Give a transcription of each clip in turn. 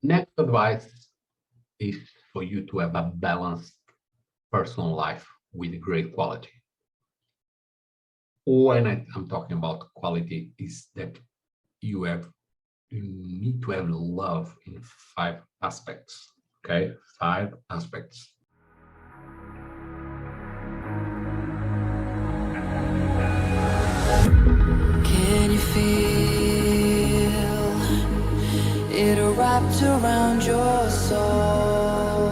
Next advice is for you to have a balanced personal life with great quality. When I'm talking about quality, is that you have you need to have love in 5 aspects. Okay, 5 aspects. Can you feel it wrapped around your soul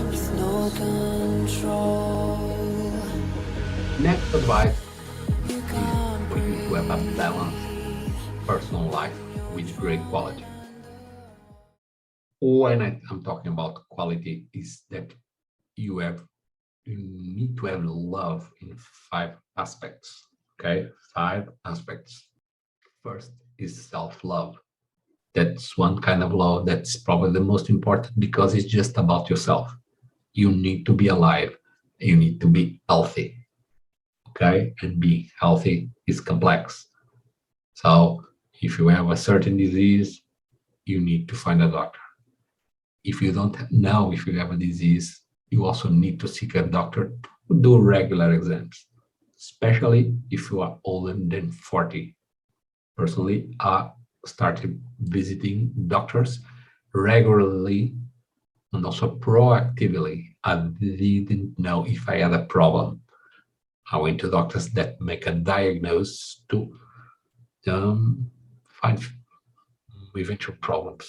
with no control? Next advice You is can't for you to have a balanced breathe personal life when you're with great falling quality. under. When I'm talking about quality, is that you need to have love in 5 aspects. Okay, 5 aspects. First is self-love. That's one kind of love that's probably the most important because it's just about yourself. You need to be alive. You need to be healthy. Okay, and being healthy is complex. So if you have a certain disease, you need to find a doctor. If you don't know if you have a disease, you also need to seek a doctor to do regular exams, especially if you are older than 40. Personally, I started visiting doctors regularly and also proactively. I didn't know if I had a problem. I went to doctors that make a diagnosis to find eventual problems.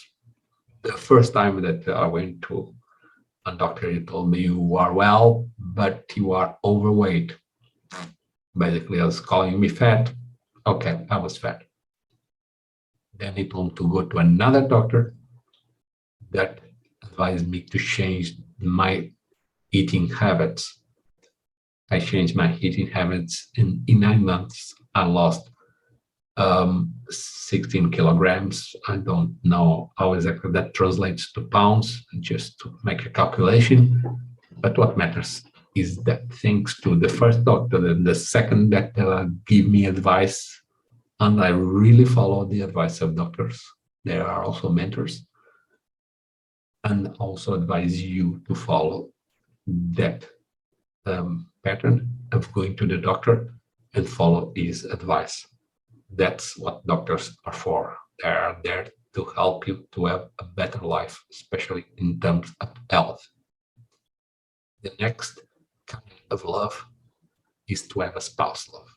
The first time that I went to a doctor, he told me you are well, but you are overweight. Basically, I was calling me fat. Okay, I was fat. Then he told me to go to another doctor that advised me to change my eating habits. I changed my eating habits, and in 9 months, I lost 16 kilograms. I don't know how exactly that translates to pounds, just to make a calculation. But what matters is that thanks to the first doctor and the second that give me advice, and I really follow the advice of doctors. There are also mentors, and also advise you to follow that pattern of going to the doctor and follow his advice. That's what doctors are for. They are there to help you to have a better life, especially in terms of health. The next kind of love is to have a spouse love.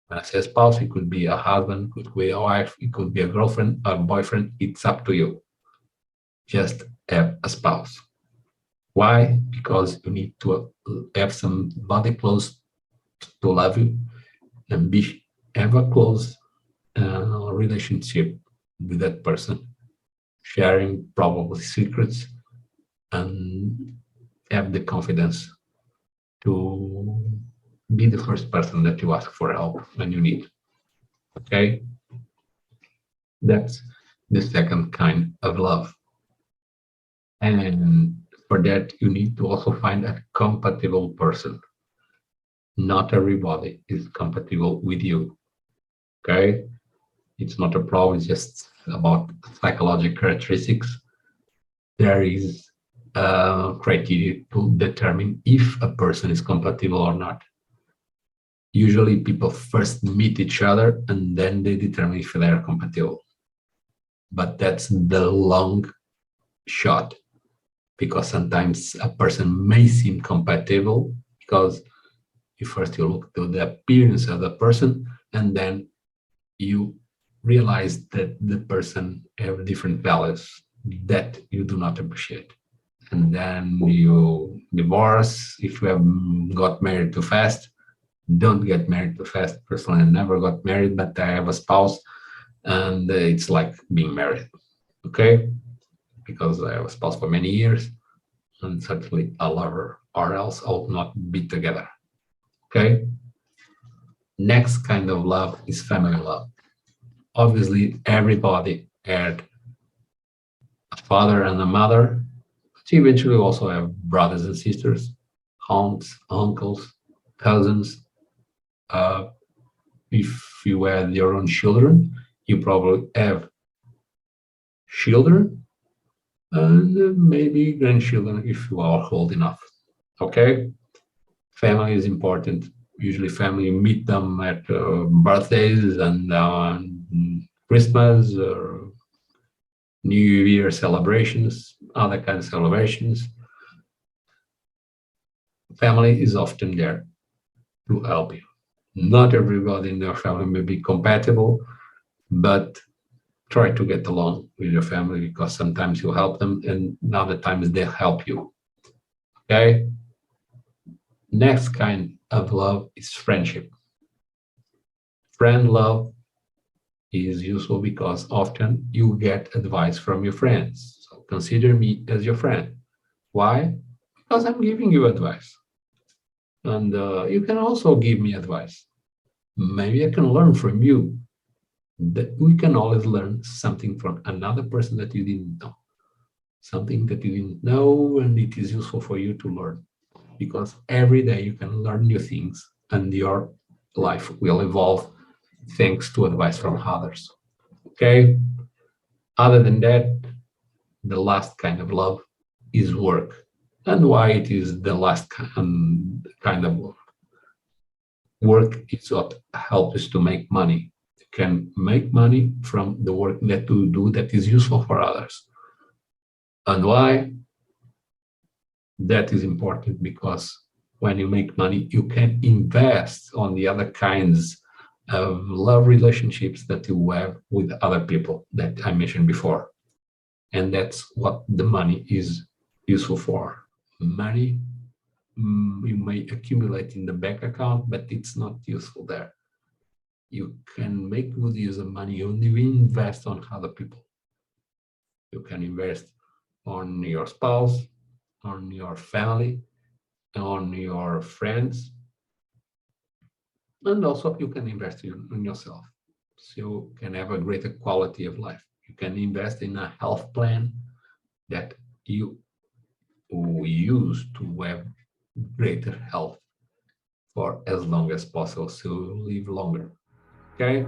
When I say spouse, it could be a husband, it could be a wife, it could be a girlfriend, a boyfriend. It's up to you. Just have a spouse. Why? Because you need to have somebody close to love you and be have a close relationship with that person, sharing probably secrets and have the confidence to be the first person that you ask for help when you need. Okay, that's the second kind of love. And for that, you need to also find a compatible person. Not everybody is compatible with you. Okay, it's not a problem, it's just about psychological characteristics. There is criteria to determine if a person is compatible or not. Usually people first meet each other and then they determine if they are compatible. But that's the long shot because sometimes a person may seem compatible because you look to the appearance of the person and then you realize that the person have different values that you do not appreciate. And then you divorce if you have got married too fast. Don't get married too fast. Personally, I never got married, but I have a spouse, and it's like being married. Okay, because I have a spouse for many years, and certainly a lover, or else I would not be together. Okay. Next kind of love is family love. Obviously, everybody had a father and a mother, but you eventually also have brothers and sisters, aunts, uncles, cousins. Uh, if you had your own children, you probably have children, and maybe grandchildren if you are old enough. Okay? Family is important. Usually, family meet them at birthdays and Christmas or New Year celebrations, other kinds of celebrations. Family is often there to help you. Not everybody in your family may be compatible, but try to get along with your family because sometimes you help them and other times they help you. Okay? Next kind of love is friendship. Friend love is useful because often you get advice from your friends. So consider me as your friend. Why? Because I'm giving you advice. And you can also give me advice. Maybe I can learn from you. That we can always learn something from another person that you didn't know. Something that you didn't know, and it is useful for you to learn. Because every day you can learn new things, and your life will evolve thanks to advice from others. Okay? Other than that, the last kind of love is work. And why it is the last kind of love? Work is what helps us to make money. You can make money from the work that you do that is useful for others. And why? That is important because when you make money, you can invest on the other kinds of love relationships that you have with other people that I mentioned before. And that's what the money is useful for. Money you may accumulate in the bank account, but it's not useful there. You can make good use of money when you invest on other people. You can invest on your spouse, on your family, on your friends, and also you can invest in yourself. So you can have a greater quality of life. You can invest in a health plan that you use to have greater health for as long as possible, so you live longer. Okay?